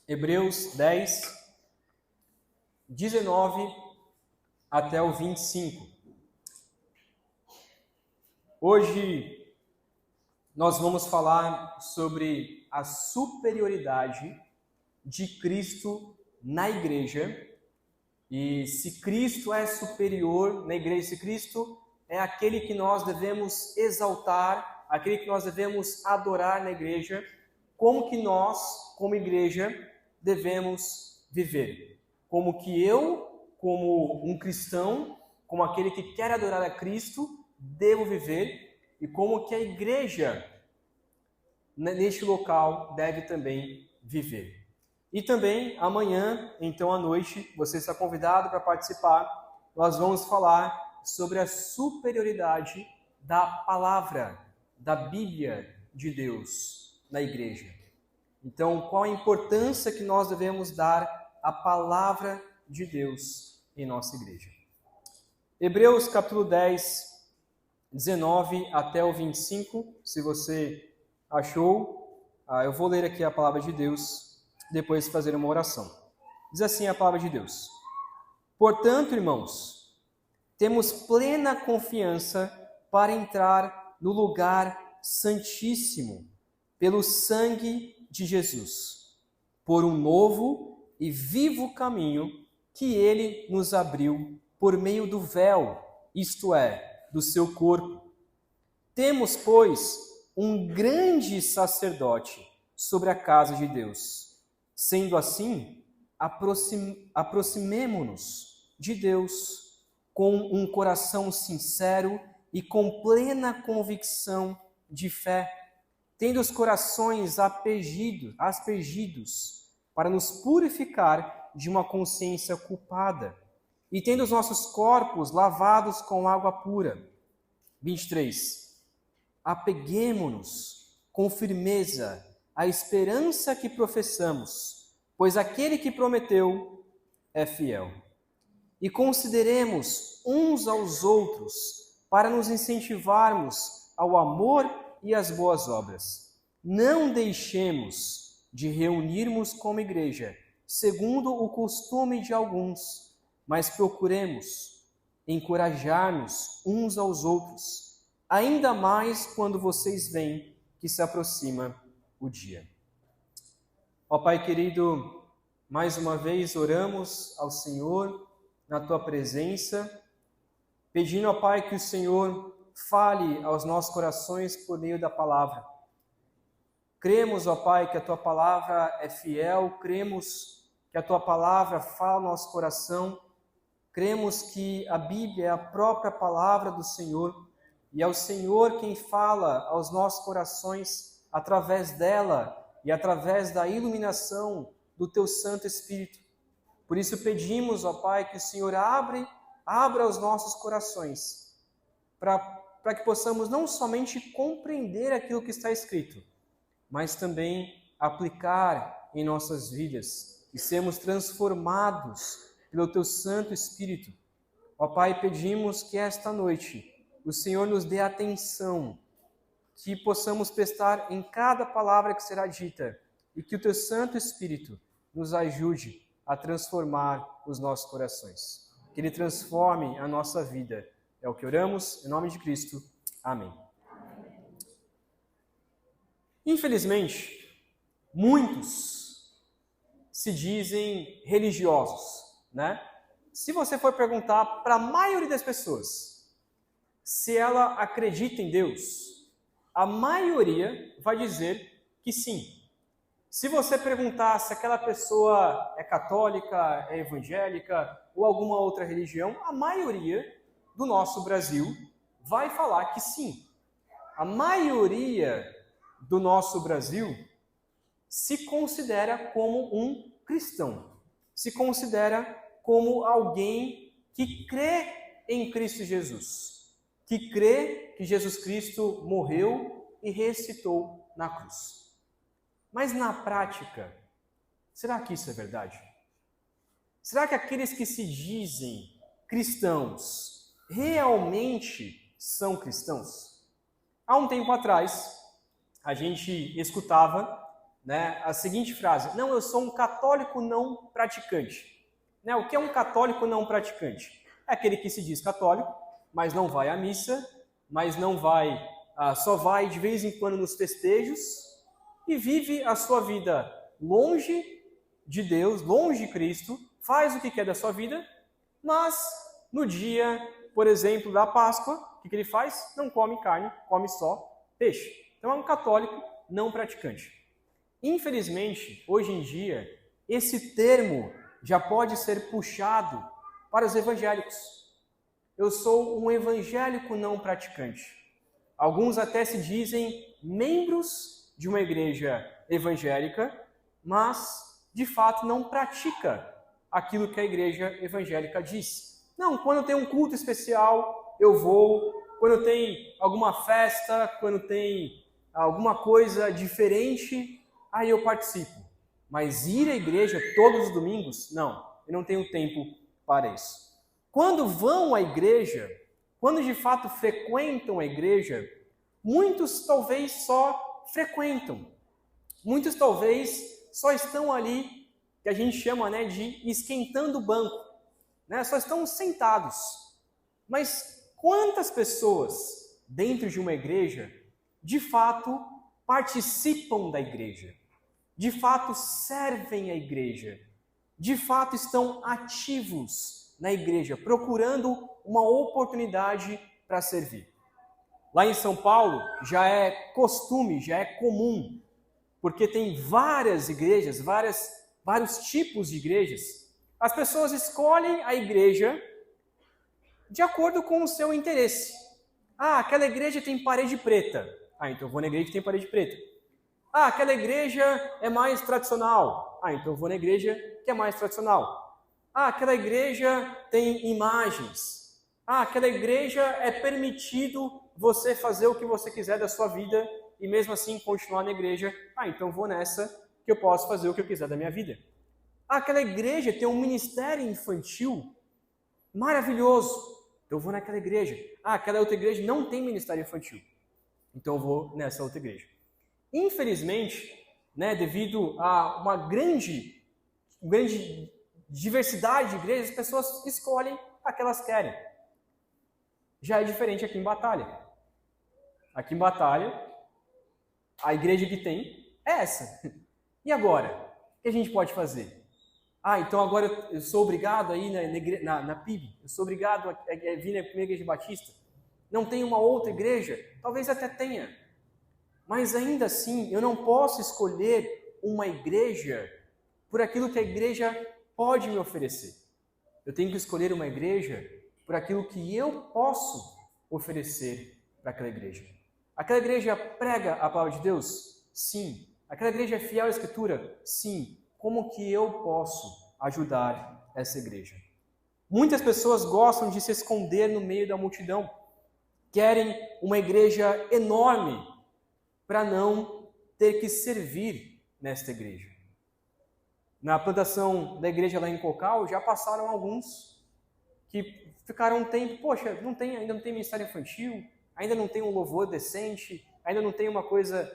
Hebreus 10, 19 até o 25. Hoje nós vamos falar sobre a superioridade de Cristo na igreja. E se Cristo é superior na igreja, se Cristo é aquele que nós devemos exaltar, aquele que nós devemos adorar na igreja, como que nós, como igreja, devemos viver? Como que eu, como um cristão, como aquele que quer adorar a Cristo, devo viver, e como que a igreja neste local deve também viver. E também amanhã, então à noite, você está convidado para participar. Nós vamos falar sobre a superioridade da palavra, da Bíblia de Deus na igreja. Então, qual a importância que nós devemos dar à palavra de Deus em nossa igreja? Hebreus capítulo 10, 19 até o 25, se você achou, eu vou ler aqui a palavra de Deus, depois fazer uma oração. Diz assim a palavra de Deus: Portanto, irmãos, temos plena confiança para entrar no lugar santíssimo, pelo sangue de Jesus, por um novo e vivo caminho que ele nos abriu por meio do véu, isto é, do seu corpo. Temos, pois, um grande sacerdote sobre a casa de Deus. Sendo assim, aproximemo-nos de Deus com um coração sincero e com plena convicção de fé, tendo os corações aspergidos para nos purificar de uma consciência culpada, e tendo os nossos corpos lavados com água pura. 23. Apeguemo-nos com firmeza à esperança que professamos, pois aquele que prometeu é fiel. E consideremos uns aos outros para nos incentivarmos ao amor e às boas obras. Não deixemos de reunirmos como igreja, segundo o costume de alguns, mas procuremos encorajar-nos uns aos outros, ainda mais quando vocês veem que se aproxima o dia. Ó Pai querido, mais uma vez oramos ao Senhor na Tua presença, pedindo, ó Pai, que o Senhor fale aos nossos corações por meio da palavra. Cremos, ó Pai, que a Tua palavra é fiel, cremos que a Tua palavra fala ao nosso coração, cremos que a Bíblia é a própria palavra do Senhor, e é o Senhor quem fala aos nossos corações através dela e através da iluminação do Teu Santo Espírito. Por isso pedimos, ó Pai, que o Senhor abra os nossos corações, para que possamos não somente compreender aquilo que está escrito, mas também aplicar em nossas vidas e sermos transformados pelo Teu Santo Espírito. Ó Pai, pedimos que esta noite o Senhor nos dê atenção, que possamos prestar em cada palavra que será dita e que o Teu Santo Espírito nos ajude a transformar os nossos corações. Que Ele transforme a nossa vida. É o que oramos, em nome de Cristo. Amém. Infelizmente, muitos se dizem religiosos, né? Se você for perguntar para a maioria das pessoas se ela acredita em Deus, a maioria vai dizer que sim. Se você perguntar se aquela pessoa é católica, é evangélica ou alguma outra religião, a maioria do nosso Brasil vai falar que sim. A maioria do nosso Brasil se considera como um cristão, se considera como alguém que crê em Cristo Jesus, que crê que Jesus Cristo morreu e ressuscitou na cruz. Mas na prática, será que isso é verdade? Será que aqueles que se dizem cristãos realmente são cristãos? Há um tempo atrás, a gente escutava né, a seguinte frase: não, eu sou um católico não praticante. Né, o que é um católico não praticante? É aquele que se diz católico, mas não vai à missa, mas não vai, só vai de vez em quando nos festejos e vive a sua vida longe de Deus, longe de Cristo, faz o que quer da sua vida, mas no dia, por exemplo, da Páscoa, o que ele faz? Não come carne, come só peixe. Então é um católico não praticante. Infelizmente, hoje em dia, esse termo já pode ser puxado para os evangélicos. Eu sou um evangélico não praticante. Alguns até se dizem membros de uma igreja evangélica, mas de fato não pratica aquilo que a igreja evangélica diz. Não, quando tem um culto especial, eu vou. Quando tem alguma festa, quando tem alguma coisa diferente, aí eu participo. Mas ir à igreja todos os domingos, não, eu não tenho tempo para isso. Quando vão à igreja, quando de fato frequentam a igreja, muitos talvez só frequentam. Muitos talvez só estão ali, que a gente chama, né, de esquentando o banco. Né? Só estão sentados. Mas quantas pessoas dentro de uma igreja, de fato, participam da igreja? De fato, servem a igreja? De fato, estão ativos na igreja, procurando uma oportunidade para servir? Lá em São Paulo, já é costume, já é comum, porque tem várias igrejas, vários tipos de igrejas. As pessoas escolhem a igreja de acordo com o seu interesse. Ah, aquela igreja tem parede preta. Ah, então eu vou na igreja que tem parede preta. Ah, aquela igreja é mais tradicional. Ah, então eu vou na igreja que é mais tradicional. Ah, aquela igreja tem imagens. Ah, aquela igreja é permitido você fazer o que você quiser da sua vida e mesmo assim continuar na igreja. Ah, então eu vou nessa que eu posso fazer o que eu quiser da minha vida. Ah, aquela igreja tem um ministério infantil maravilhoso. Então eu vou naquela igreja. Ah, aquela outra igreja não tem ministério infantil. Então eu vou nessa outra igreja. Infelizmente, né, devido a uma grande diversidade de igrejas, as pessoas escolhem a que elas querem. Já é diferente aqui em Batalha. Aqui em Batalha, a igreja que tem é essa. E agora? O que a gente pode fazer? Ah, então agora eu sou obrigado a ir na PIB, eu sou obrigado a vir na primeira igreja batista. Não tem uma outra igreja? Talvez até tenha. Mas ainda assim, eu não posso escolher uma igreja por aquilo que a igreja pode me oferecer. Eu tenho que escolher uma igreja por aquilo que eu posso oferecer para aquela igreja. Aquela igreja prega a palavra de Deus? Sim. Aquela igreja é fiel à Escritura? Sim. Como que eu posso ajudar essa igreja? Muitas pessoas gostam de se esconder no meio da multidão. Querem uma igreja enorme para não ter que servir nesta igreja. Na plantação da igreja lá em Cocal, já passaram alguns que ficaram um tempo, poxa, ainda não tem ministério infantil, ainda não tem um louvor decente, ainda não tem uma coisa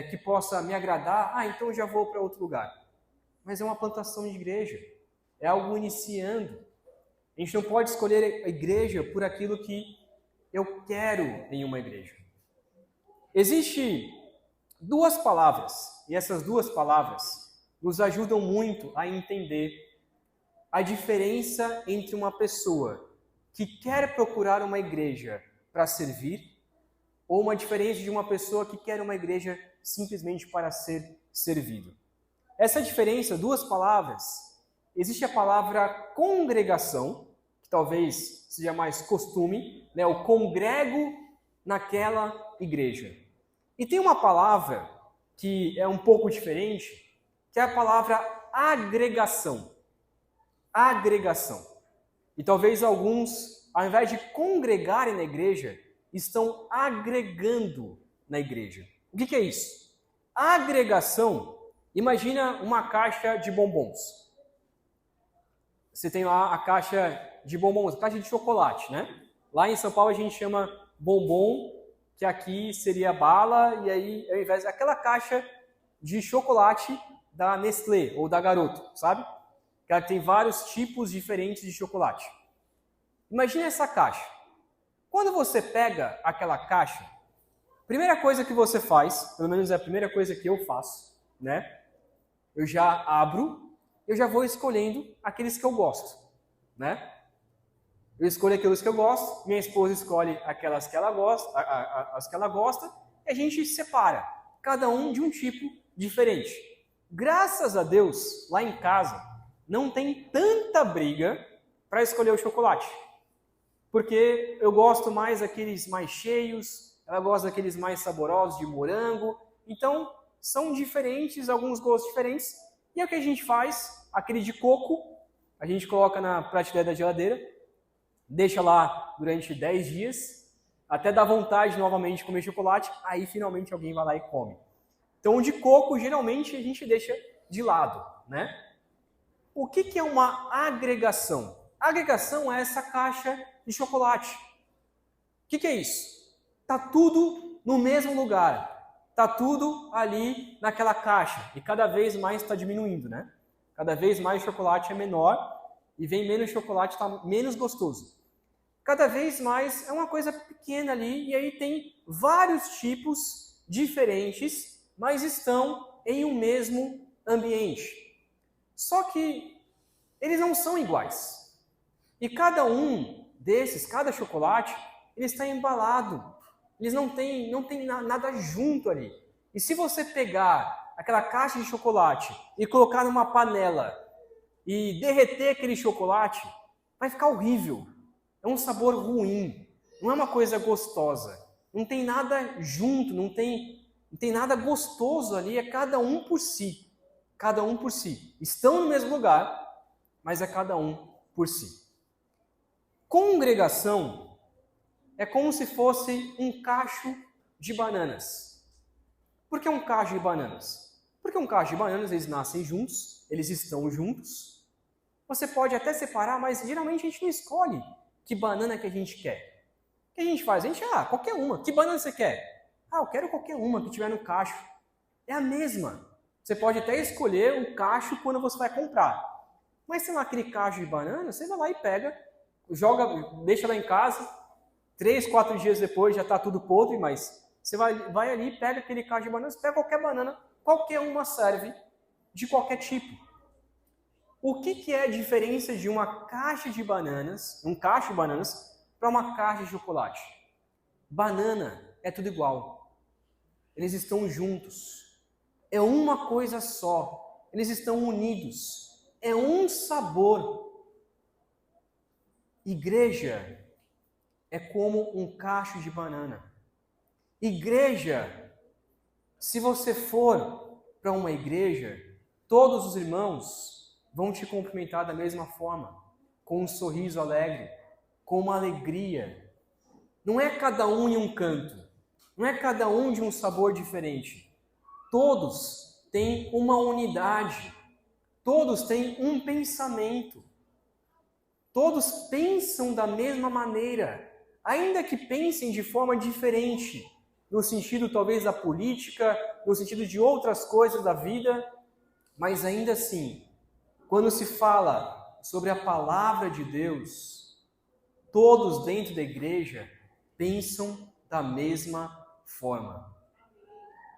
que possa me agradar, então eu já vou para outro lugar. Mas é uma plantação de igreja, é algo iniciando. A gente não pode escolher a igreja por aquilo que eu quero em uma igreja. Existem duas palavras, e essas duas palavras nos ajudam muito a entender a diferença entre uma pessoa que quer procurar uma igreja para servir ou uma diferença de uma pessoa que quer uma igreja simplesmente para ser servido. Essa diferença, duas palavras, existe a palavra congregação, que talvez seja mais costume, né? Eu congrego naquela igreja. E tem uma palavra que é um pouco diferente, que é a palavra agregação. Agregação. E talvez alguns, ao invés de congregarem na igreja, estão agregando na igreja. O que é isso? Agregação, imagina uma caixa de bombons. Você tem lá a caixa de bombons, a caixa de chocolate, né? Lá em São Paulo a gente chama bombom, que aqui seria bala, e aí, ao invés daquela caixa de chocolate da Nestlé ou da Garoto, sabe? Que ela tem vários tipos diferentes de chocolate. Imagina essa caixa. Quando você pega aquela caixa, a primeira coisa que você faz, pelo menos é a primeira coisa que eu faço, né? Eu já abro, eu já vou escolhendo aqueles que eu gosto, né? Eu escolho aqueles que eu gosto, minha esposa escolhe aquelas que ela gosta, as que ela gosta, e a gente separa, cada um de um tipo diferente. Graças a Deus, lá em casa, não tem tanta briga para escolher o chocolate. Porque eu gosto mais daqueles mais cheios, ela gosta daqueles mais saborosos de morango. Então, são diferentes, alguns gostos diferentes. E é o que a gente faz, aquele de coco, a gente coloca na prateleira da geladeira, deixa lá durante 10 dias, até dar vontade novamente de comer chocolate, aí finalmente alguém vai lá e come. Então, o de coco, geralmente, a gente deixa de lado, né? O que é uma agregação? Agregação é essa caixa de chocolate. O que é isso? Tá tudo no mesmo lugar. Tá tudo ali naquela caixa. E cada vez mais está diminuindo, né? Cada vez mais o chocolate é menor e vem menos chocolate, está menos gostoso. Cada vez mais é uma coisa pequena ali e aí tem vários tipos diferentes, mas estão em um mesmo ambiente. Só que eles não são iguais. E cada um desses, cada chocolate, ele está embalado. Eles não têm nada junto ali. E se você pegar aquela caixa de chocolate e colocar numa panela e derreter aquele chocolate, vai ficar horrível. É um sabor ruim. Não é uma coisa gostosa. Não tem nada junto, não tem nada gostoso ali. É cada um por si. Cada um por si. Estão no mesmo lugar, mas é cada um por si. Congregação é como se fosse um cacho de bananas. Por que um cacho de bananas? Porque um cacho de bananas, eles nascem juntos, eles estão juntos. Você pode até separar, mas geralmente a gente não escolhe que banana que a gente quer. O que a gente faz? A gente, qualquer uma. Que banana você quer? Eu quero qualquer uma que tiver no cacho. É a mesma. Você pode até escolher um cacho quando você vai comprar. Mas sei lá, aquele cacho de banana, você vai lá e pega, joga, deixa lá em casa, 3, 4 dias depois já está tudo podre, mas você vai ali, pega aquele cacho de banana, pega qualquer uma serve, de qualquer tipo. O que é a diferença de uma caixa de bananas, um cacho de bananas, para uma caixa de chocolate? Banana é tudo igual. Eles estão juntos. É uma coisa só. Eles estão unidos. É um sabor. Igreja é como um cacho de banana. Igreja, se você for para uma igreja, todos os irmãos vão te cumprimentar da mesma forma, com um sorriso alegre, com uma alegria. Não é cada um em um canto, não é cada um de um sabor diferente. Todos têm uma unidade, todos têm um pensamento, todos pensam da mesma maneira, ainda que pensem de forma diferente, no sentido talvez da política, no sentido de outras coisas da vida, mas ainda assim, quando se fala sobre a palavra de Deus, todos dentro da igreja pensam da mesma forma.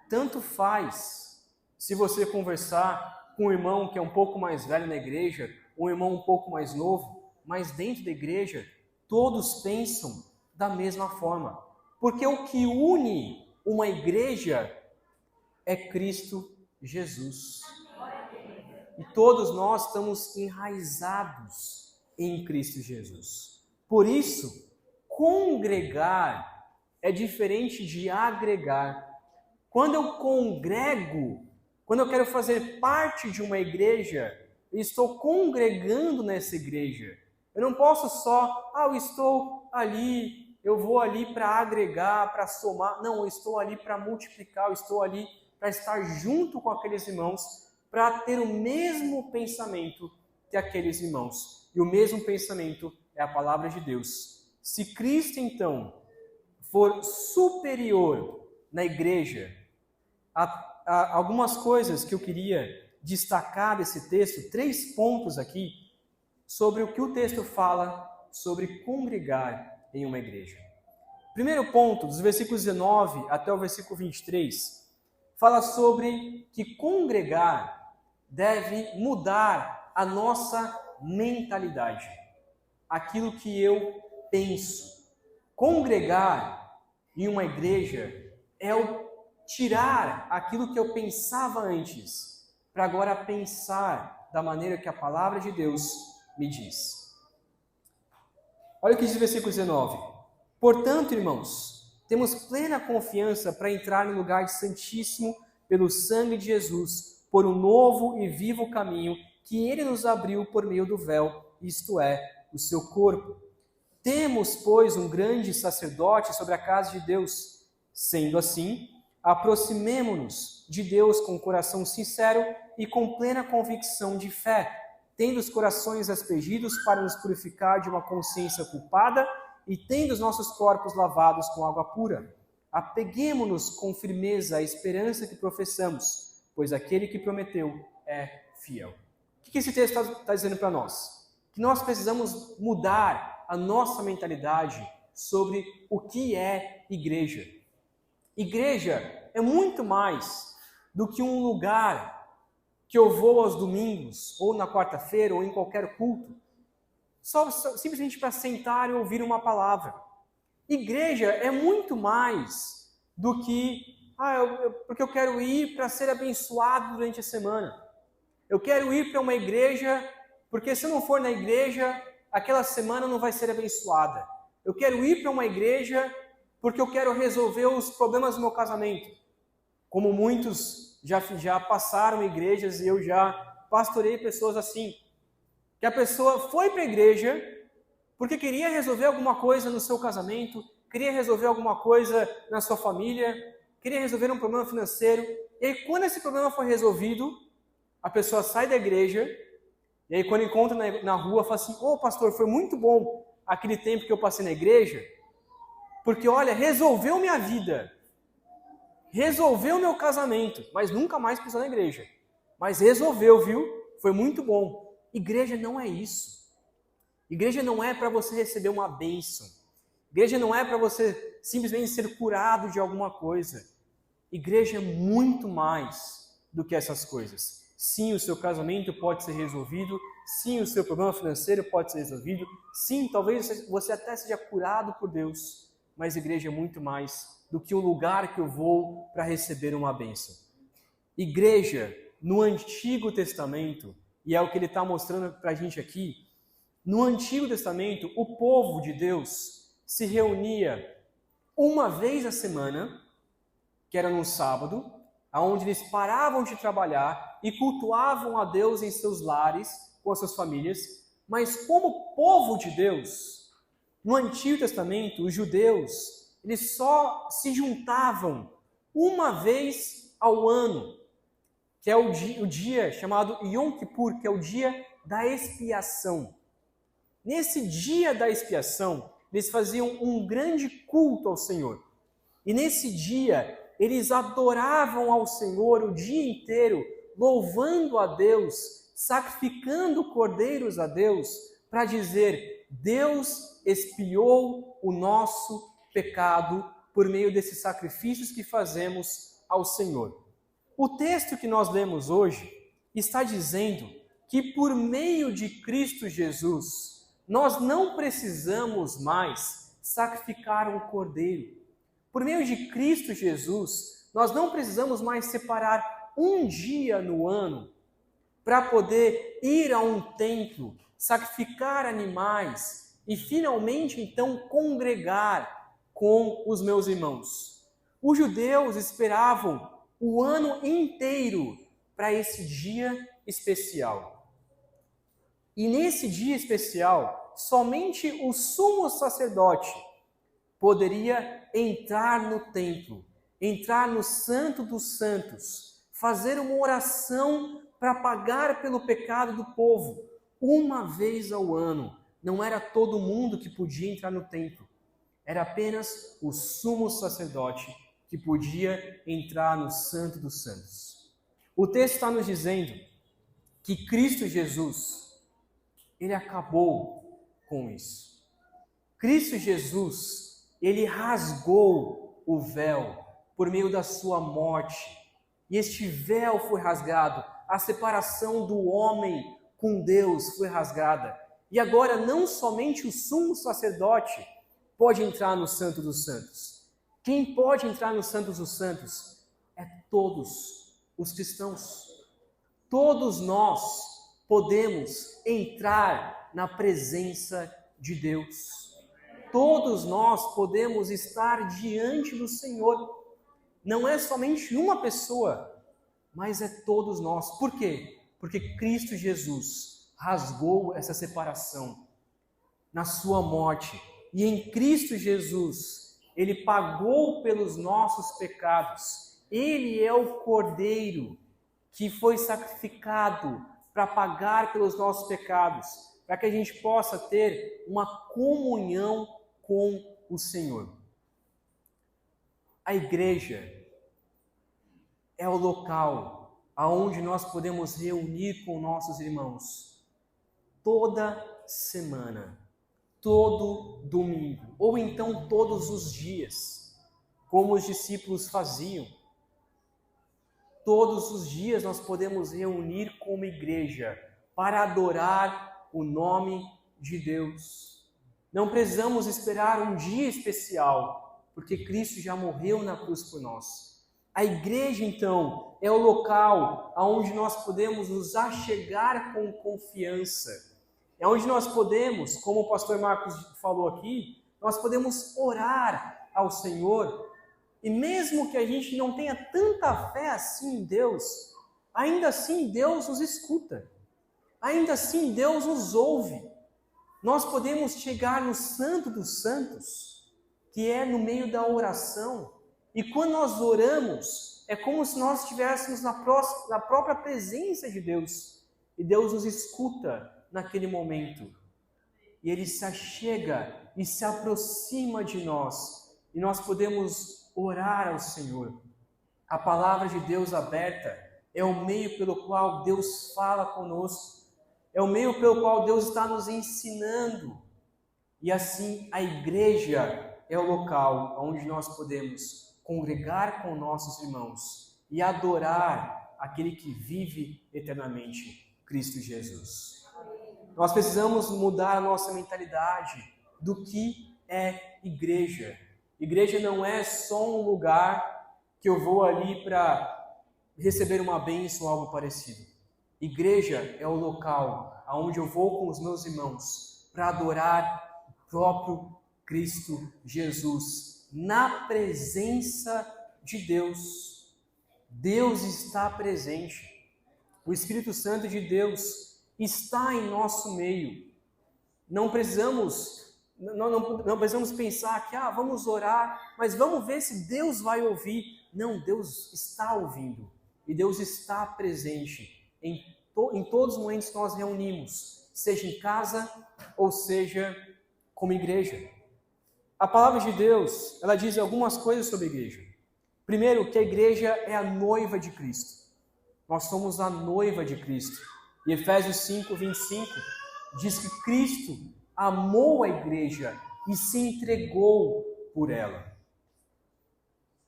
Tanto faz se você conversar com um irmão que é um pouco mais velho na igreja, um irmão um pouco mais novo, mas dentro da igreja todos pensam da mesma forma. Porque o que une uma igreja é Cristo Jesus. E todos nós estamos enraizados em Cristo Jesus. Por isso, congregar é diferente de agregar. Quando eu congrego, quando eu quero fazer parte de uma igreja, eu estou congregando nessa igreja. Eu não posso só, eu estou ali, eu vou ali para agregar, para somar. Não, eu estou ali para multiplicar, eu estou ali para estar junto com aqueles irmãos, para ter o mesmo pensamento que aqueles irmãos. E o mesmo pensamento é a palavra de Deus. Se Cristo, então, for superior na igreja a algumas coisas que eu queria destacar desse texto, 3 pontos aqui, sobre o que o texto fala sobre congregar em uma igreja. Primeiro ponto, dos versículos 19 até o versículo 23, fala sobre que congregar deve mudar a nossa mentalidade, aquilo que eu penso. Congregar em uma igreja é o tirar aquilo que eu pensava antes, para agora pensar da maneira que a palavra de Deus me diz. Olha o que diz o versículo 19. Portanto, irmãos, temos plena confiança para entrar no lugar santíssimo pelo sangue de Jesus, por um novo e vivo caminho que ele nos abriu por meio do véu, isto é, o seu corpo. Temos, pois, um grande sacerdote sobre a casa de Deus. Sendo assim, aproximemo-nos de Deus com coração sincero e com plena convicção de fé, tendo os corações aspergidos para nos purificar de uma consciência culpada e tendo os nossos corpos lavados com água pura. Apeguemo-nos com firmeza à esperança que professamos, pois aquele que prometeu é fiel. O que esse texto está dizendo para nós? Que nós precisamos mudar a nossa mentalidade sobre o que é igreja. Igreja é muito mais do que um lugar que eu vou aos domingos, ou na quarta-feira, ou em qualquer culto, simplesmente para sentar e ouvir uma palavra. Igreja é muito mais do que, porque eu quero ir para ser abençoado durante a semana. Eu quero ir para uma igreja, porque se eu não for na igreja, aquela semana não vai ser abençoada. Eu quero ir para uma igreja porque eu quero resolver os problemas do meu casamento. Como muitos já passaram igrejas e eu já pastorei pessoas assim. Que a pessoa foi para a igreja porque queria resolver alguma coisa no seu casamento, queria resolver alguma coisa na sua família, queria resolver um problema financeiro. E aí, quando esse problema foi resolvido, a pessoa sai da igreja, e aí quando encontra na rua, fala assim: ô pastor, foi muito bom aquele tempo que eu passei na igreja, porque olha, resolveu minha vida, resolveu meu casamento, mas nunca mais pisou na igreja. Mas resolveu, viu? Foi muito bom. Igreja não é isso. Igreja não é para você receber uma bênção. Igreja não é para você simplesmente ser curado de alguma coisa. Igreja é muito mais do que essas coisas. Sim, o seu casamento pode ser resolvido. Sim, o seu problema financeiro pode ser resolvido. Sim, talvez você até seja curado por Deus. Mas igreja é muito mais do que um lugar que eu vou para receber uma bênção. Igreja, no Antigo Testamento, e é o que ele está mostrando para a gente aqui, no Antigo Testamento, o povo de Deus se reunia uma vez a semana, que era no sábado, onde eles paravam de trabalhar e cultuavam a Deus em seus lares, com as suas famílias. Mas como povo de Deus, no Antigo Testamento, os judeus, eles só se juntavam uma vez ao ano, que é o dia chamado Yom Kippur, que é o dia da expiação. Nesse dia da expiação, eles faziam um grande culto ao Senhor. E nesse dia, eles adoravam ao Senhor o dia inteiro, louvando a Deus, sacrificando cordeiros a Deus, para dizer: Deus expiou o nosso pecado por meio desses sacrifícios que fazemos ao Senhor. O texto que nós lemos hoje está dizendo que por meio de Cristo Jesus, nós não precisamos mais sacrificar um cordeiro. Por meio de Cristo Jesus, nós não precisamos mais separar um dia no ano para poder ir a um templo, sacrificar animais e finalmente então congregar com os meus irmãos. Os judeus esperavam o ano inteiro para esse dia especial. E nesse dia especial, somente o sumo sacerdote poderia entrar no templo, entrar no Santo dos Santos, fazer uma oração para pagar pelo pecado do povo, uma vez ao ano. Não era todo mundo que podia entrar no templo, era apenas o sumo sacerdote que podia entrar no Santo dos Santos. O texto está nos dizendo que Cristo Jesus, ele acabou com isso. Cristo Jesus, ele rasgou o véu por meio da sua morte. E este véu foi rasgado, a separação do homem com Deus foi rasgada. E agora não somente o sumo sacerdote pode entrar no Santo dos Santos. Quem pode entrar no Santo dos Santos é todos os cristãos. Todos nós podemos entrar na presença de Deus. Todos nós podemos estar diante do Senhor. Não é somente uma pessoa, mas é todos nós. Por quê? Porque Cristo Jesus rasgou essa separação na sua morte. E em Cristo Jesus, ele pagou pelos nossos pecados. Ele é o Cordeiro que foi sacrificado para pagar pelos nossos pecados, para que a gente possa ter uma comunhão com o Senhor. A igreja é o local aonde nós podemos reunir com nossos irmãos toda semana, todo domingo, ou então todos os dias, como os discípulos faziam. Todos os dias nós podemos reunir como igreja para adorar o nome de Deus. Não precisamos esperar um dia especial, porque Cristo já morreu na cruz por nós. A igreja, então, é o local onde nós podemos nos achegar com confiança. É onde nós podemos, como o pastor Marcos falou aqui, nós podemos orar ao Senhor. E mesmo que a gente não tenha tanta fé assim em Deus, ainda assim Deus nos escuta. Ainda assim Deus nos ouve. Nós podemos chegar no Santo dos Santos, que é no meio da oração. E quando nós oramos, é como se nós estivéssemos na própria presença de Deus. E Deus nos escuta naquele momento. E Ele se achega e se aproxima de nós. E nós podemos orar ao Senhor. A palavra de Deus aberta é o meio pelo qual Deus fala conosco. É o meio pelo qual Deus está nos ensinando. E assim a igreja é o local onde nós podemos congregar com nossos irmãos e adorar aquele que vive eternamente, Cristo Jesus. Nós precisamos mudar a nossa mentalidade do que é igreja. Igreja não é só um lugar que eu vou ali para receber uma bênção ou algo parecido. Igreja é o local aonde eu vou com os meus irmãos para adorar o próprio Cristo Jesus, na presença de Deus. Deus está presente. O Espírito Santo de Deus está em nosso meio. Não precisamos pensar que vamos orar, mas vamos ver se Deus vai ouvir. Não, Deus está ouvindo. E Deus está presente em todos os momentos que nós reunimos, seja em casa ou seja como igreja. A palavra de Deus, ela diz algumas coisas sobre a igreja. Primeiro, que a igreja é a noiva de Cristo. Nós somos a noiva de Cristo. E Efésios 5:25 diz que Cristo amou a igreja e se entregou por ela.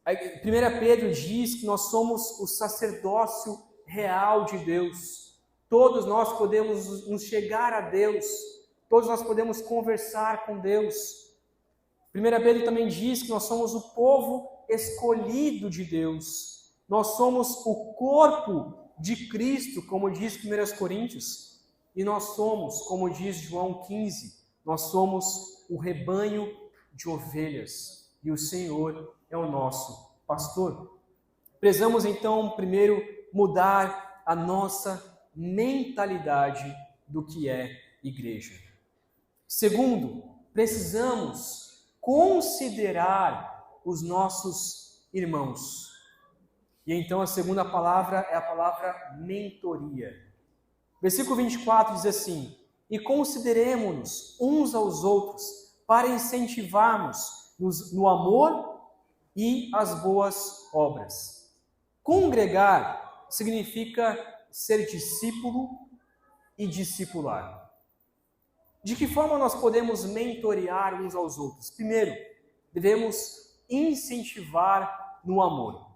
1 Pedro diz que nós somos o sacerdócio real de Deus. Todos nós podemos nos chegar a Deus. Todos nós podemos conversar com Deus. 1 Pedro também diz que nós somos o povo escolhido de Deus. Nós somos o corpo de Cristo, como diz 1 Coríntios. E nós somos, como diz João 15, nós somos o rebanho de ovelhas. E o Senhor é o nosso pastor. Precisamos então, primeiro, mudar a nossa mentalidade do que é igreja. Segundo, precisamos considerar os nossos irmãos. E então a segunda palavra é a palavra mentoria. Versículo 24 diz assim: e consideremos-nos uns aos outros para incentivarmos-nos no amor e as boas obras. Congregar significa ser discípulo e discipular. De que forma nós podemos mentorear uns aos outros? Primeiro, devemos incentivar no amor.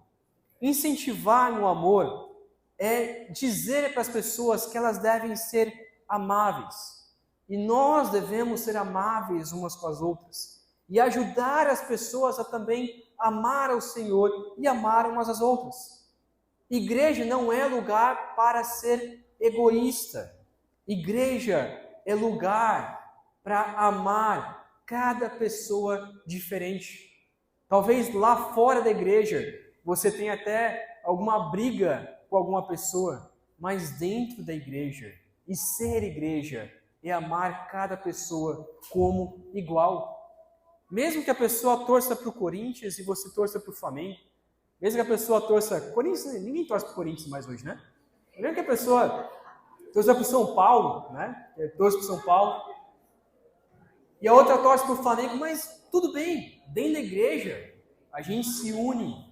Incentivar no amor é dizer para as pessoas que elas devem ser amáveis. E nós devemos ser amáveis umas com as outras. E ajudar as pessoas a também amar ao Senhor e amar umas às outras. Igreja não é lugar para ser egoísta. Igreja é lugar para amar cada pessoa diferente. Talvez lá fora da igreja você tenha até alguma briga com alguma pessoa, mas dentro da igreja, e ser igreja é amar cada pessoa como igual. Mesmo que a pessoa torça para o Corinthians e você torça para o Flamengo, mesmo que a pessoa torça... Corinthians, ninguém torce para o Corinthians mais hoje, né? Mesmo que a pessoa torça para o São Paulo, né? Torce para o São Paulo, e a outra torce para o Flamengo, mas tudo bem, dentro da igreja a gente se une.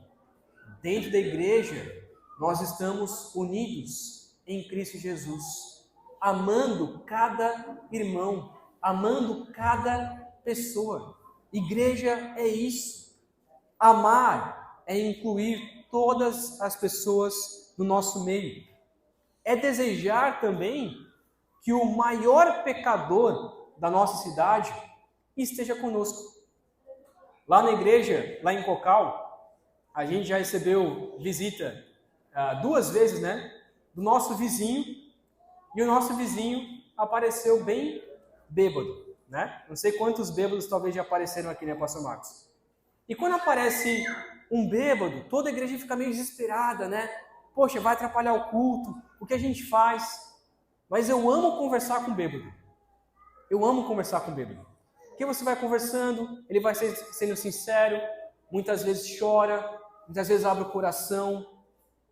Dentro da igreja nós estamos unidos em Cristo Jesus, amando cada irmão, amando cada pessoa. Igreja é isso. Amar é incluir todas as pessoas no nosso meio. É desejar também que o maior pecador da nossa cidade esteja conosco. Lá na igreja, lá em Cocal, a gente já recebeu visita 2 vezes, né? Do nosso vizinho, e o nosso vizinho apareceu bem bêbado, né? Não sei quantos bêbados talvez já apareceram aqui, né, Pastor Marcos? E quando aparece um bêbado, toda a igreja fica meio desesperada, né? Poxa, vai atrapalhar o culto, o que a gente faz? Mas eu amo conversar com bêbado. Eu amo conversar com bêbado. Porque você vai conversando, ele vai sendo sincero, muitas vezes chora, muitas vezes abre o coração.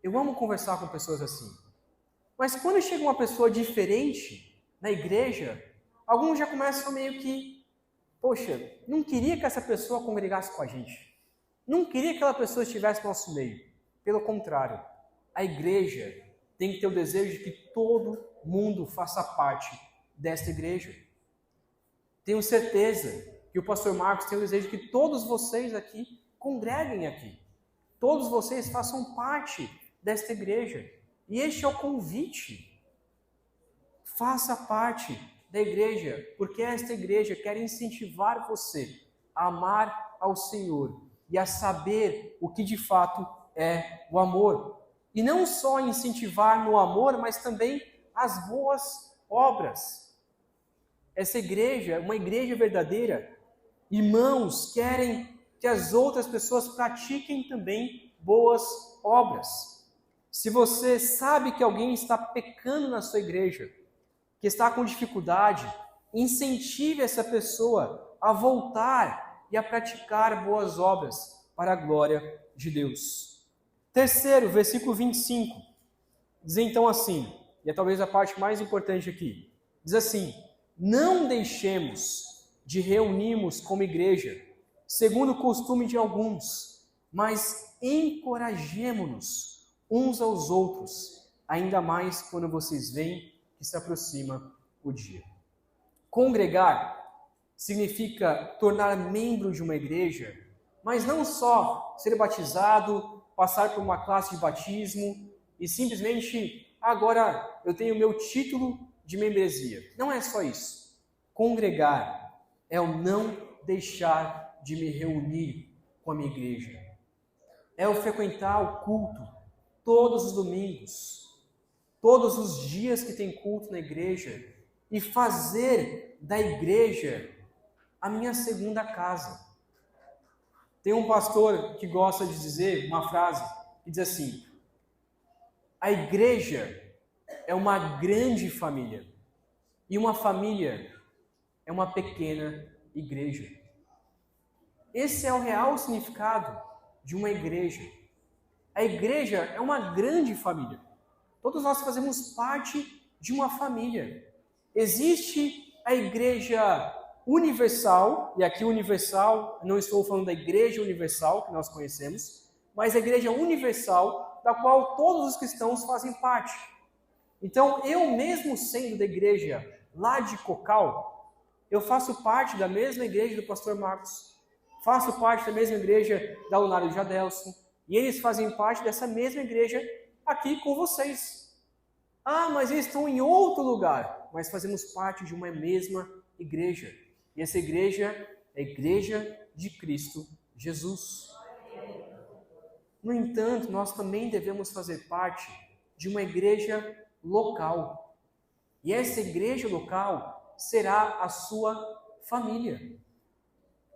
Eu amo conversar com pessoas assim. Mas quando chega uma pessoa diferente na igreja, alguns já começam meio que, poxa, não queria que essa pessoa congregasse com a gente. Não queria que aquela pessoa estivesse no nosso meio. Pelo contrário, a igreja tem que ter o desejo de que todo mundo faça parte desta igreja. Tenho certeza que o pastor Marcos tem o desejo de que todos vocês aqui congreguem aqui. Todos vocês façam parte desta igreja. E este é o convite. Faça parte da igreja, porque esta igreja quer incentivar você a amar ao Senhor e a saber o que de fato é o amor. E não só incentivar no amor, mas também as boas obras. Essa igreja, uma igreja verdadeira, irmãos, querem que as outras pessoas pratiquem também boas obras. Se você sabe que alguém está pecando na sua igreja, que está com dificuldade, incentive essa pessoa a voltar e a praticar boas obras para a glória de Deus. Terceiro, versículo 25, diz então assim, e é talvez a parte mais importante aqui, diz assim: não deixemos de reunirmos como igreja, segundo o costume de alguns, mas encorajemo-nos uns aos outros, ainda mais quando vocês veem que se aproxima o dia. Congregar significa tornar membro de uma igreja, mas não só ser batizado, passar por uma classe de batismo e simplesmente, agora eu tenho meu título de membresia. Não é só isso. Congregar é o não deixar de me reunir com a minha igreja. É o frequentar o culto todos os domingos, todos os dias que tem culto na igreja, e fazer da igreja a minha segunda casa. Tem um pastor que gosta de dizer uma frase que diz assim: a igreja é uma grande família e uma família é uma pequena igreja. Esse é o real significado de uma igreja. A igreja é uma grande família. Todos nós fazemos parte de uma família. Existe a igreja universal, e aqui universal, não estou falando da igreja universal que nós conhecemos, mas a igreja universal da qual todos os cristãos fazem parte. Então, eu mesmo sendo da igreja lá de Cocal, eu faço parte da mesma igreja do pastor Marcos, faço parte da mesma igreja da Lunário de Adelson, e eles fazem parte dessa mesma igreja aqui com vocês. Ah, mas eles estão em outro lugar, mas fazemos parte de uma mesma igreja. E essa igreja é a igreja de Cristo Jesus. No entanto, nós também devemos fazer parte de uma igreja local. E essa igreja local será a sua família.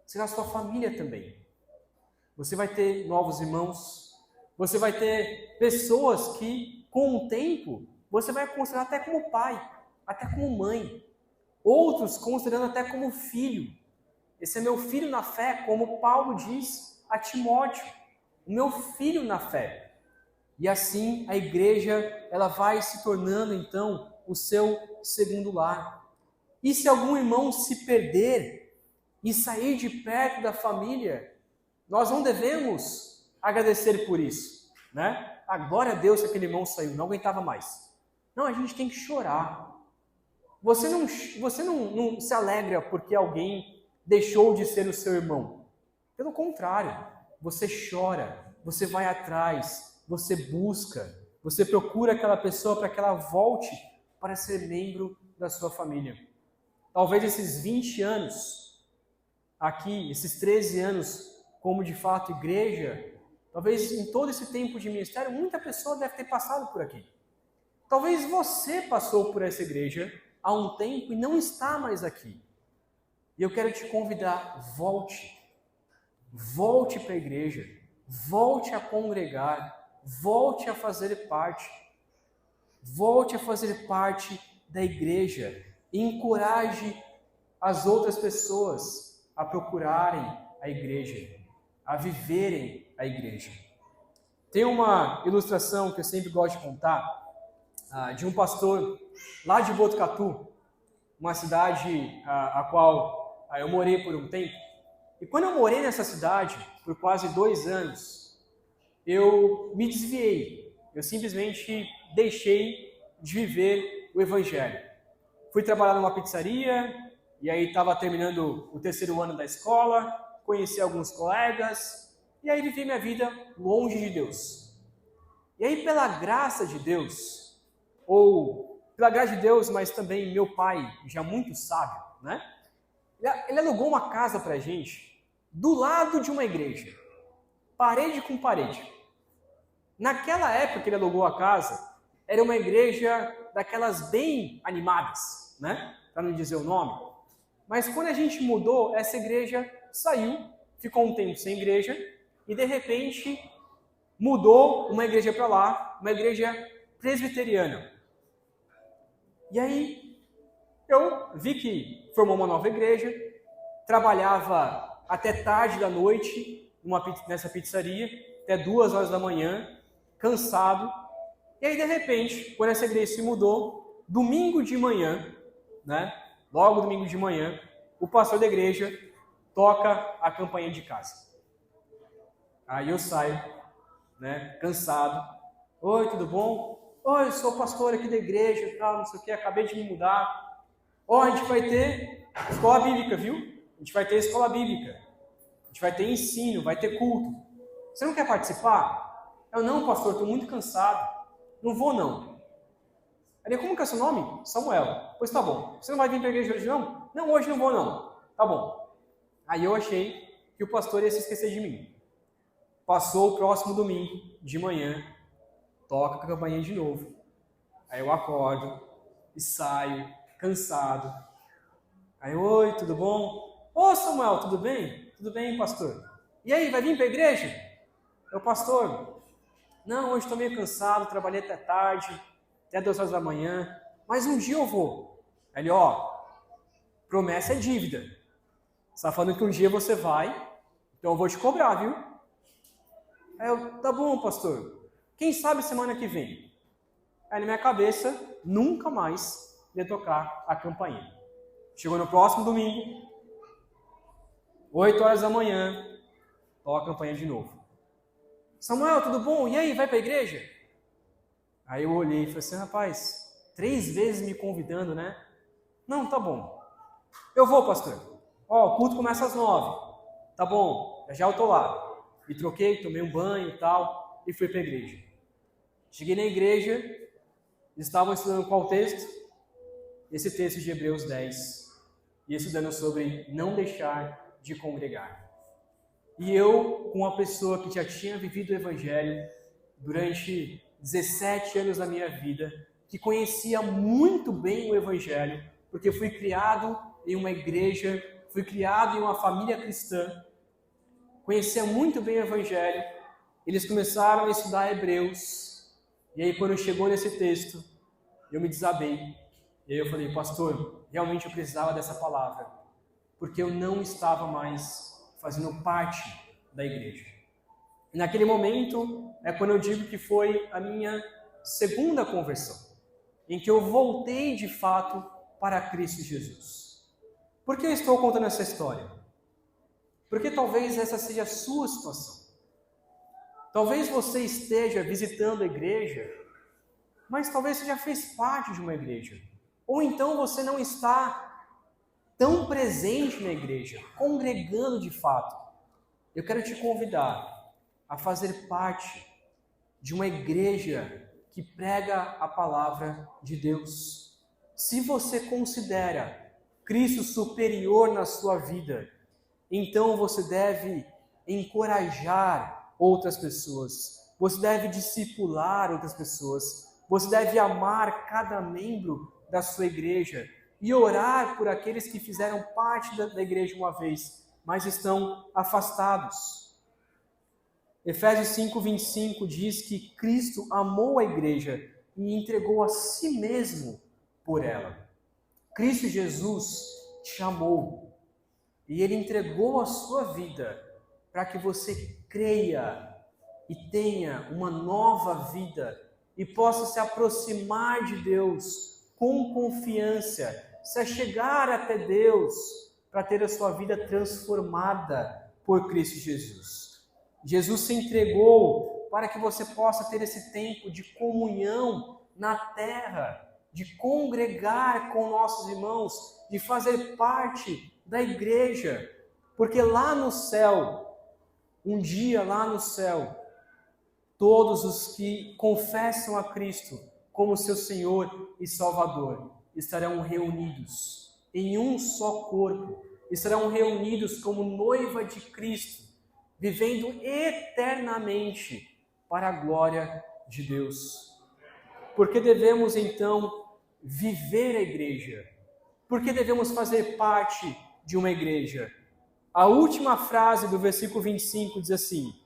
Será a sua família também. Você vai ter novos irmãos, você vai ter pessoas que, com o tempo, você vai considerar até como pai, até como mãe. Outros considerando até como filho. Esse é meu filho na fé, como Paulo diz a Timóteo. O meu filho na fé. E assim a igreja ela vai se tornando então o seu segundo lar. E se algum irmão se perder e sair de perto da família, nós não devemos agradecer por isso, né? A glória a Deus que aquele irmão saiu, não aguentava mais. Não, a gente tem que chorar. Você não se alegra porque alguém deixou de ser o seu irmão. Pelo contrário, você chora, você vai atrás, você busca, você procura aquela pessoa para que ela volte para ser membro da sua família. Talvez esses 20 anos aqui, esses 13 anos como de fato igreja, talvez em todo esse tempo de ministério, muita pessoa deve ter passado por aqui. Talvez você passou por essa igreja há um tempo e não está mais aqui. E eu quero te convidar, volte para a igreja, volte a congregar, volte a fazer parte da igreja e encoraje as outras pessoas a procurarem a igreja, a viverem a igreja. Tem uma ilustração que eu sempre gosto de contar, de um pastor lá de Botucatu, uma cidade a qual eu morei por um tempo. E quando eu morei nessa cidade, por quase 2 anos, eu me desviei. Eu simplesmente deixei de viver o evangelho. Fui trabalhar numa pizzaria, e aí estava terminando o 3º ano da escola, conheci alguns colegas, e aí vivi minha vida longe de Deus. E aí, pela graça de Deus, mas também meu pai, já muito sábio, né? Ele alugou uma casa pra gente, do lado de uma igreja, parede com parede. Naquela época que ele alugou a casa, era uma igreja daquelas bem animadas, né? Para não dizer o nome. Mas quando a gente mudou, essa igreja saiu, ficou um tempo sem igreja, e de repente mudou uma igreja para lá, uma igreja presbiteriana. E aí eu vi que formou uma nova igreja, trabalhava até tarde da noite nessa pizzaria, até 2 horas da manhã, cansado. E aí, de repente, quando essa igreja se mudou, domingo de manhã, né? Logo domingo de manhã, o pastor da igreja toca a campainha de casa. Aí eu saio, né? Cansado. Oi, tudo bom? Oi, eu sou pastor aqui da igreja, tal, não sei o que, acabei de me mudar. Ó, a gente vai ter escola bíblica, viu? A gente vai ter escola bíblica. A gente vai ter ensino, vai ter culto. Você não quer participar? Eu, não, pastor, estou muito cansado. Não vou, não. Aí, como que é o seu nome? Samuel. Pois tá bom. Você não vai vir para a igreja hoje, não? Não, hoje não vou, não. Tá bom. Aí eu achei que o pastor ia se esquecer de mim. Passou o próximo domingo, de manhã, toca a campainha de novo. Aí eu acordo e saio, cansado. Aí, oi, tudo bom? Ô, Samuel, tudo bem? Tudo bem, pastor? E aí, vai vir para a igreja? Eu, pastor, não, hoje estou meio cansado, trabalhei até tarde, até 2 horas da manhã, mas um dia eu vou. Aí ele, promessa é dívida. Você está falando que um dia você vai, então eu vou te cobrar, viu? Aí eu, tá bom, pastor, quem sabe semana que vem? Aí na minha cabeça, nunca mais ia tocar a campainha. Chegou no próximo domingo, 8 horas da manhã, toca a campainha de novo. Samuel, tudo bom? E aí, vai para a igreja? Aí eu olhei e falei assim, rapaz, 3 vezes me convidando, né? Não, tá bom. Eu vou, pastor. O culto começa às 9. Tá bom, já eu tô lá. Me troquei, tomei um banho e tal, e fui para a igreja. Cheguei na igreja, estavam estudando qual texto? Esse texto de Hebreus 10. E estudando sobre não deixar de congregar. E eu, com uma pessoa que já tinha vivido o Evangelho durante 17 anos da minha vida, que conhecia muito bem o Evangelho, porque fui criado em uma igreja, fui criado em uma família cristã, conhecia muito bem o Evangelho, eles começaram a estudar Hebreus, e aí quando chegou nesse texto, eu me desabei, e aí eu falei, pastor, realmente eu precisava dessa palavra, porque eu não estava mais fazendo parte da igreja. E naquele momento é quando eu digo que foi a minha segunda conversão, em que eu voltei de fato para Cristo Jesus. Por que eu estou contando essa história? Porque talvez essa seja a sua situação. Talvez você esteja visitando a igreja, mas talvez você já fez parte de uma igreja. Ou então você não está tão presente na igreja, congregando de fato. Eu quero te convidar a fazer parte de uma igreja que prega a palavra de Deus. Se você considera Cristo superior na sua vida, então você deve encorajar outras pessoas, você deve discipular outras pessoas, você deve amar cada membro da sua igreja e orar por aqueles que fizeram parte da igreja uma vez, mas estão afastados. Efésios 5:25 diz que Cristo amou a igreja e entregou a si mesmo por ela. Cristo Jesus te amou e Ele entregou a sua vida para que você creia e tenha uma nova vida e possa se aproximar de Deus com confiança, se chegar até Deus para ter a sua vida transformada por Cristo Jesus. Jesus se entregou para que você possa ter esse tempo de comunhão na terra, de congregar com nossos irmãos, de fazer parte da igreja, porque lá no céu, um dia lá no céu, todos os que confessam a Cristo como seu Senhor e Salvador estarão reunidos em um só corpo, estarão reunidos como noiva de Cristo, vivendo eternamente para a glória de Deus. Por que devemos então viver a igreja? Por que devemos fazer parte de uma igreja? A última frase do versículo 25 diz assim: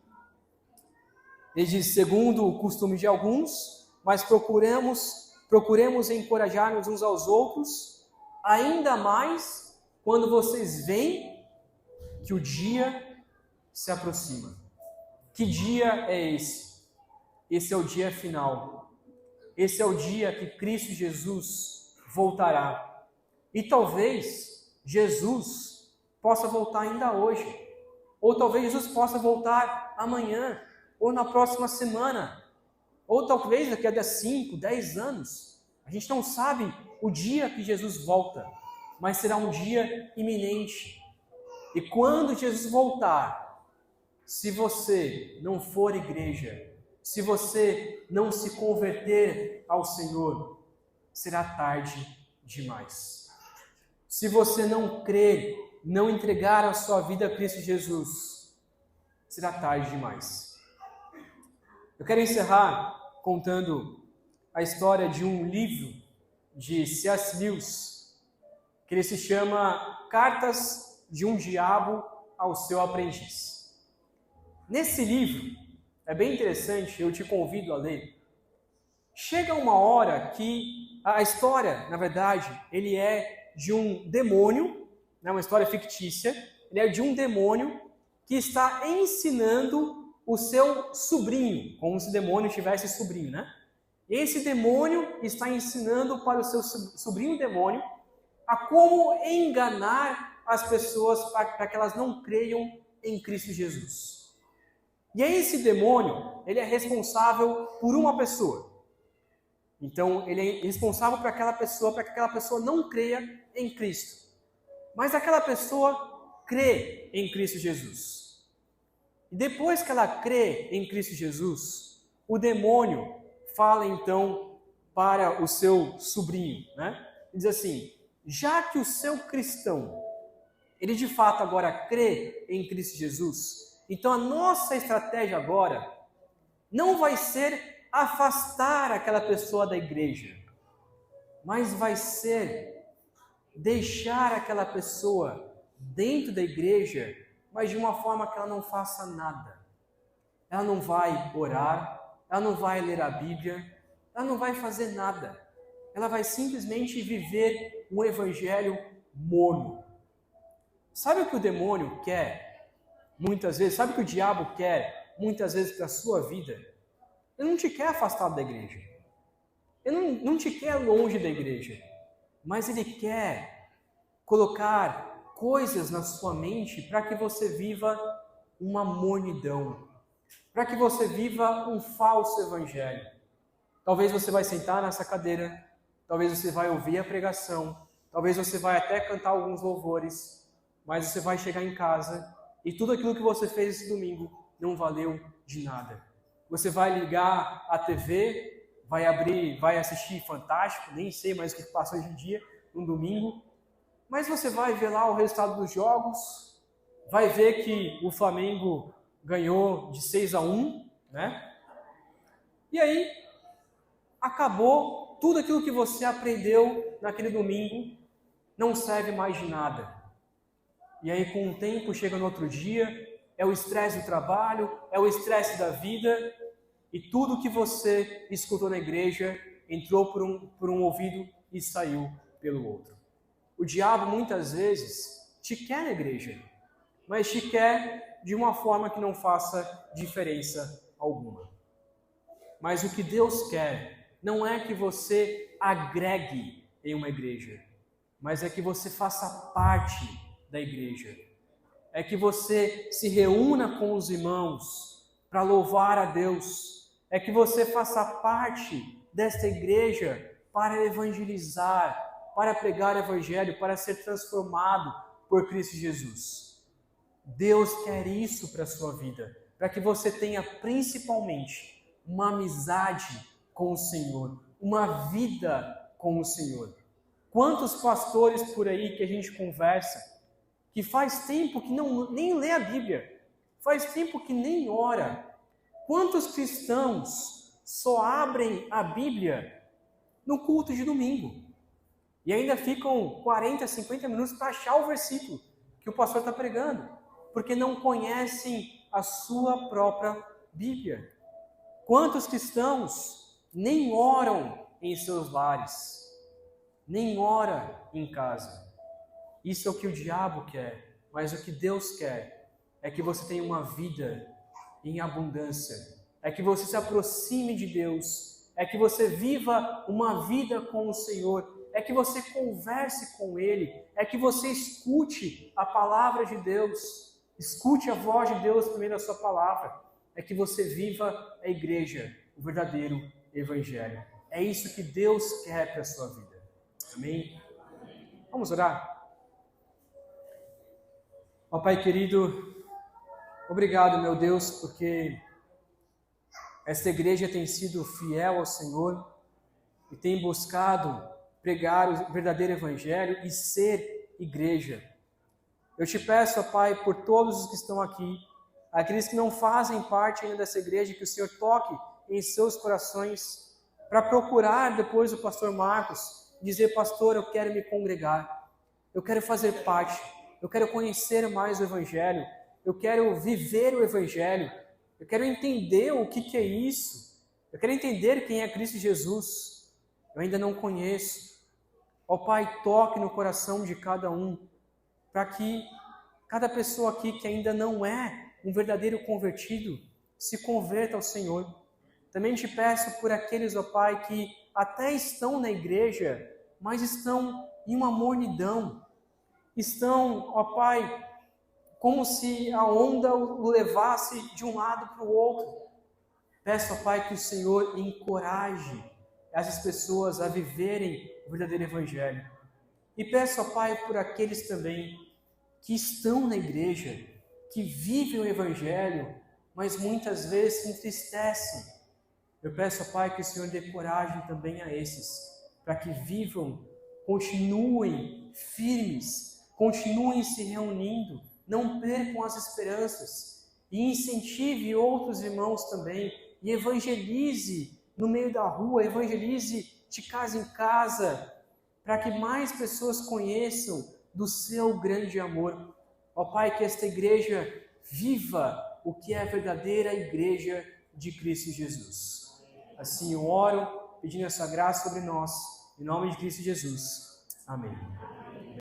ele diz, segundo o costume de alguns, mas procuremos encorajar-nos uns aos outros, ainda mais quando vocês veem que o dia se aproxima. Que dia é esse? Esse é o dia final. Esse é o dia que Cristo Jesus voltará. E talvez Jesus possa voltar ainda hoje. Ou talvez Jesus possa voltar amanhã, ou na próxima semana, ou talvez daqui a 5, 10 anos. A gente não sabe o dia que Jesus volta, mas será um dia iminente. E quando Jesus voltar, se você não for igreja, se você não se converter ao Senhor, será tarde demais. Se você não crer, não entregar a sua vida a Cristo Jesus, será tarde demais. Eu quero encerrar contando a história de um livro de C.S. Lewis, que ele se chama Cartas de um Diabo ao Seu Aprendiz. Nesse livro, é bem interessante, eu te convido a ler. Chega uma hora que a história, na verdade, ele é de um demônio, né, uma história fictícia, ele é de um demônio que está ensinando o seu sobrinho, como se o demônio tivesse sobrinho, né? E esse demônio está ensinando para o seu sobrinho demônio a como enganar as pessoas para que elas não creiam em Cristo Jesus. E aí esse demônio, ele é responsável por uma pessoa. Então, ele é responsável para que aquela pessoa não creia em Cristo. Mas aquela pessoa crê em Cristo Jesus. E depois que ela crê em Cristo Jesus, o demônio fala então para o seu sobrinho, né? Diz assim: já que o seu cristão, ele de fato agora crê em Cristo Jesus, então a nossa estratégia agora não vai ser afastar aquela pessoa da igreja, mas vai ser deixar aquela pessoa dentro da igreja, mas de uma forma que ela não faça nada. Ela não vai orar, ela não vai ler a Bíblia, ela não vai fazer nada. Ela vai simplesmente viver um evangelho morno. Sabe o que o demônio quer? Muitas vezes, sabe o que o diabo quer? Muitas vezes para a sua vida? Ele não te quer afastado da igreja. Ele não te quer longe da igreja. Mas ele quer colocar coisas na sua mente para que você viva uma mornidão. Para que você viva um falso evangelho. Talvez você vai sentar nessa cadeira. Talvez você vai ouvir a pregação. Talvez você vai até cantar alguns louvores. Mas você vai chegar em casa e tudo aquilo que você fez esse domingo não valeu de nada. Você vai ligar a TV, vai assistir Fantástico, nem sei mais o que passa hoje em dia, no domingo, mas você vai ver lá o resultado dos jogos, vai ver que o Flamengo ganhou de 6-1, né? E aí, acabou tudo aquilo que você aprendeu naquele domingo, não serve mais de nada. E aí, com o tempo, chega no outro dia, é o estresse do trabalho, é o estresse da vida, e tudo que você escutou na igreja entrou por um ouvido e saiu pelo outro. O diabo, muitas vezes, te quer na igreja, mas te quer de uma forma que não faça diferença alguma. Mas o que Deus quer não é que você agregue em uma igreja, mas é que você faça parte da igreja. É que você se reúna com os irmãos para louvar a Deus. É que você faça parte desta igreja para evangelizar, para pregar o evangelho, para ser transformado por Cristo Jesus. Deus quer isso para a sua vida, para que você tenha principalmente uma amizade com o Senhor, uma vida com o Senhor. Quantos pastores por aí que a gente conversa, que faz tempo que nem lê a Bíblia, faz tempo que nem ora. Quantos cristãos só abrem a Bíblia no culto de domingo e ainda ficam 40, 50 minutos para achar o versículo que o pastor está pregando, porque não conhecem a sua própria Bíblia? Quantos cristãos nem oram em seus lares, nem oram em casa? Isso é o que o diabo quer, mas o que Deus quer é que você tenha uma vida em abundância, é que você se aproxime de Deus, é que você viva uma vida com o Senhor, é que você converse com Ele, é que você escute a palavra de Deus, escute a voz de Deus por meio da sua palavra, é que você viva a igreja, o verdadeiro evangelho. É isso que Deus quer para a sua vida. Amém? Vamos orar? Ó Pai querido, obrigado, meu Deus, porque esta igreja tem sido fiel ao Senhor e tem buscado pregar o verdadeiro evangelho e ser igreja. Eu te peço, ó Pai, por todos os que estão aqui, aqueles que não fazem parte ainda dessa igreja, que o Senhor toque em seus corações para procurar depois o pastor Marcos, dizer: pastor, eu quero me congregar, eu quero fazer parte, eu quero conhecer mais o evangelho, eu quero viver o evangelho, eu quero entender o que é isso, eu quero entender quem é Cristo Jesus, eu ainda não conheço. Ó Pai, toque no coração de cada um, para que cada pessoa aqui que ainda não é um verdadeiro convertido, se converta ao Senhor. Também te peço por aqueles, ó Pai, que até estão na igreja, mas estão em uma mornidão, estão, ó Pai, como se a onda o levasse de um lado para o outro. Peço, ó Pai, que o Senhor encoraje essas pessoas a viverem o verdadeiro Evangelho. E peço, ó Pai, por aqueles também que estão na igreja, que vivem o Evangelho, mas muitas vezes se entristecem. Eu peço, ó Pai, que o Senhor dê coragem também a esses, para que vivam, continuem firmes, continuem se reunindo, não percam as esperanças e incentive outros irmãos também e evangelize no meio da rua, evangelize de casa em casa, para que mais pessoas conheçam do seu grande amor. Ó Pai, que esta igreja viva o que é a verdadeira igreja de Cristo Jesus. Assim eu oro, pedindo a sua graça sobre nós, em nome de Cristo Jesus. Amém.